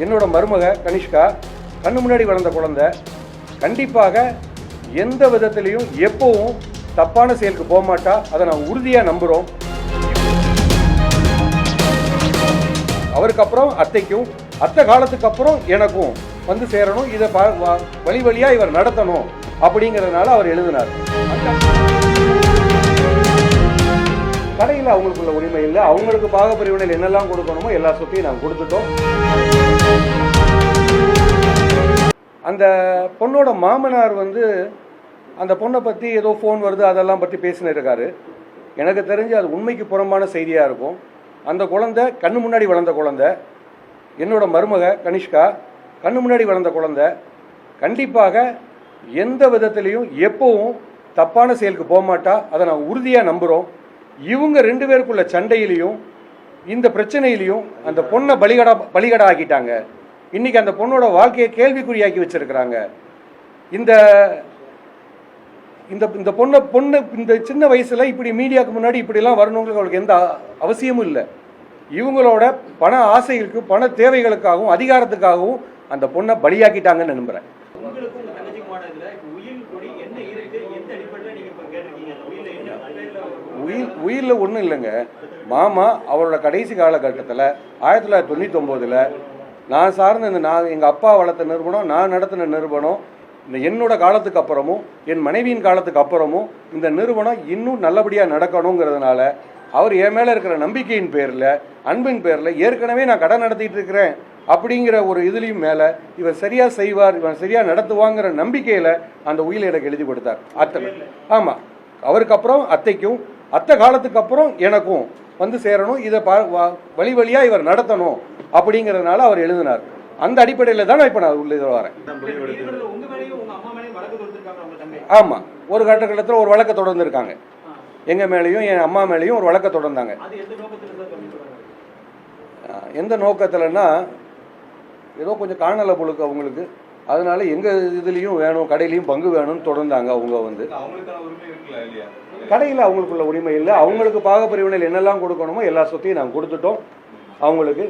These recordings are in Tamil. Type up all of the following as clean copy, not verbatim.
என்னோட மருமக கனிஷ்கா கண்ணு முன்னாடி வளர்ந்த குழந்தை கண்டிப்பாக எந்த விதத்திலையும் எப்பவும் தப்பான செயலுக்கு போக மாட்டா. அதை நான் உறுதியாக நம்புகிறோம். அவருக்கு அப்புறம் அத்தைக்கும், அத்தை காலத்துக்கு அப்புறம் எனக்கும் வந்து சேரணும். இதை வழி வழியாக இவர் நடத்தணும் அப்படிங்கிறதுனால அவர் எழுதினார். கடையில் அவங்களுக்குள்ள உரிமை இல்லை. அவங்களுக்கு பாகப்பிரிவினையில் என்னெல்லாம் கொடுக்கணுமோ எல்லா சொத்தையும் நாங்கள் கொடுத்துட்டோம். அந்த பொண்ணோட மாமனார் வந்து அந்த பொண்ணை பற்றி ஏதோ ஃபோன் வருது அதெல்லாம் பற்றி பேசினு இருக்காரு. எனக்கு தெரிஞ்சு அது உண்மைக்கு புறம்பான செய்தியாக இருக்கும். அந்த குழந்தை கண்ணு முன்னாடி வளர்ந்த குழந்தை, என்னோட மருமக கனிஷ்கா கண்ணு முன்னாடி வளர்ந்த குழந்தை கண்டிப்பாக எந்த விதத்திலையும் எப்பவும் தப்பான செயலுக்கு போக மாட்டா. அதை நான் உறுதியாக நம்புகிறோம். இவங்க ரெண்டு பேருக்குள்ள சண்டையிலையும் இந்த பிரச்சனையிலையும் அந்த பொண்ணை பலிகடா ஆக்கிட்டாங்க. இன்னைக்கு அந்த பொண்ணோட வாழ்க்கையை கேள்விக்குறியாக்கி வச்சிருக்கிறாங்க. இந்த இந்த இந்த பொண்ணு இந்த சின்ன வயசுல இப்படி மீடியாவுக்கு முன்னாடி இப்படிலாம் வரணுங்களுக்கு அவளுக்கு எந்த அவசியமும் இல்லை. இவங்களோட பண ஆசைகளுக்கு, பண தேவைகளுக்காகவும் அதிகாரத்துக்காகவும் அந்த பொண்ணை பலியாக்கிட்டாங்கன்னு நம்புறேன். உயிரில் ஒன்றும் இல்லைங்க. மாமா அவரோட கடைசி காலகட்டத்தில் 1999 நான் சார்ந்த எங்கள் அப்பா வளர்த்த நிறுவனம், நான் நடத்தின நிறுவனம், இந்த என்னோட காலத்துக்கு அப்புறமும் என் மனைவியின் காலத்துக்கு அப்புறமும் இந்த நிறுவனம் இன்னும் நல்லபடியாக நடக்கணுங்கிறதுனால அவர் என் மேலே இருக்கிற நம்பிக்கையின் பேரில், அன்பின் பேரில், ஏற்கனவே நான் கடை நடத்திட்டு இருக்கிறேன் அப்படிங்கிற ஒரு இதுலேயும் மேலே இவர் சரியாக செய்வார், இவன் சரியாக நடத்துவாங்கிற நம்பிக்கையில் அந்த உயிரை எனக்கு எழுதி கொடுத்தார். அத்தை ஆமாம், அவருக்கு அப்புறம் அத்தைக்கும், அத்தை காலத்துக்கு அப்புறம் எனக்கும் வந்து சேரணும். இதை வழி வழியாக இவர் நடத்தணும் அப்படிங்கிறதுனால அவர் எழுதினார். அந்த அடிப்படையில் தான் இப்போ நான் உள்ள வரேன். ஆமாம், ஒரு காலகட்டத்தில் ஒரு வழக்கை தொடர்ந்து இருக்காங்க. எங்கள் மேலேயும் என் அம்மா மேலேயும் ஒரு வழக்கை தொடர்ந்தாங்க. எந்த நோக்கத்தில்னா ஏதோ கொஞ்சம் காணலை பொழுக்கு அவங்களுக்கு, அதனால எங்கள் இதுலேயும் வேணும், கடையிலையும் பங்கு வேணும்னு தொடர்ந்தாங்க. அவங்க வந்து கடையில் அவங்களுக்குள்ள உரிமை இல்லை. அவங்களுக்கு பாகப்பிரிவினையில் என்னெல்லாம் கொடுக்கணுமோ எல்லா சொத்தையும் நாங்கள் கொடுத்துட்டோம். அவங்களுக்கு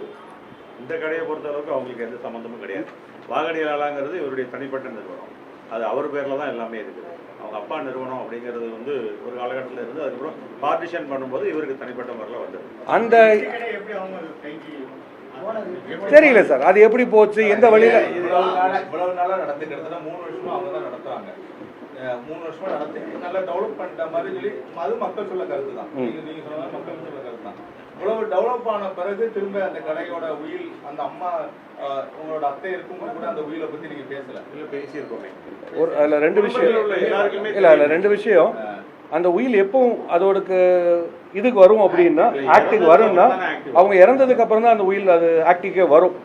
இந்த கடையை பொறுத்த அளவுக்கு அவங்களுக்கு எந்த சம்மந்தமும் கிடையாது. வாகடியாளாங்கிறது இவருடைய தனிப்பட்ட நிறுவனம், அது அவர் பேரில் தான் எல்லாமே இருக்குது. அவங்க அப்பா நிறுவனம் அப்படிங்கிறது வந்து ஒரு காலகட்டத்தில் இருந்து அதுக்கப்புறம் பார்ட்டிஷன் பண்ணும்போது இவருக்கு தனிப்பட்ட முறையில் வந்தது. அந்த தெரியல சார், அது எப்படி போச்சு, எந்த வழியில இவ்வளவு நாளா நடந்துக்கிறதுனா 3 வருஷமா அவங்க தான் நடத்துறாங்க. 3 வருஷமா நடத்தி நல்லா டெவலப் பண்ணிட்ட மாதிரி சொல்லி அது மக்கள் சொல்ல கருத்து தான். நீங்க சொன்ன மக்கள் சொல்ல கருத்து தான். இவ்வளவு டெவலப் ஆன பிறகு திரும்ப அந்த கடையோட உயில், அந்த அம்மா உங்களோட அத்தை இருக்கும்போது கூட அந்த உயிலை பத்தி நீங்க பேசல, இல்ல பேசியிருக்கோமே. அதுல ரெண்டு விஷயம் இல்ல, அதுல ரெண்டு விஷயம். அந்த உயில் எப்பவும் அதோடக்கு இதுக்கு வரும் அப்படின்னா, ஆக்டிங் வரும்னா அவங்க இறந்ததுக்கு அப்புறம் தான் அந்த உயில் அது ஆக்டிங்கே வரும்.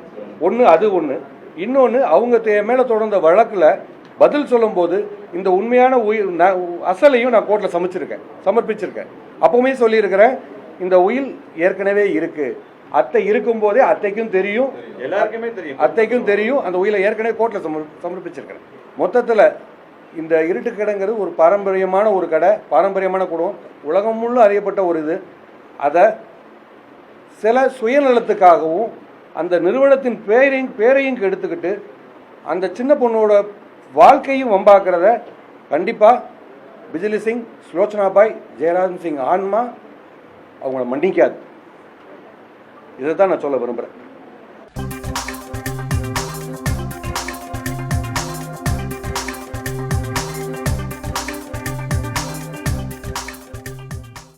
ஒன்று அது ஒன்று. இன்னொன்று, அவங்க மேலே தொடர்ந்த வழக்கில் பதில் சொல்லும் போது இந்த உண்மையான உயில் அசலையும் நான் கோர்ட்டில் சமர்ப்பிச்சிருக்கேன். அப்பவுமே சொல்லியிருக்கிறேன், இந்த உயில் ஏற்கனவே இருக்கு. அத்தை இருக்கும்போதே அத்தைக்கும் தெரியும், எல்லாருக்குமே தெரியும், அத்தைக்கும் தெரியும். அந்த உயிலை ஏற்கனவே கோர்ட்டில் சமர்ப்பிச்சிருக்கிறேன். மொத்தத்தில் இந்த இருட்டு கடைங்கிறது ஒரு பாரம்பரியமான ஒரு கடை, பாரம்பரியமான குடும்பம், உலகம் முழு அறியப்பட்ட ஒரு இது. அதை சில சுயநலத்துக்காகவும் அந்த நிறுவனத்தின் பேரையும் எடுத்துக்கிட்டு அந்த சின்ன பொண்ணோட வாழ்க்கையும் வம்பாக்குறத கண்டிப்பாக பிஜிலி சிங், சுலோச்சனா பாய், ஜெயராஜன் சிங் ஆன்மா அவங்கள மன்னிக்காது. இதை தான் நான் சொல்ல விரும்புகிறேன்.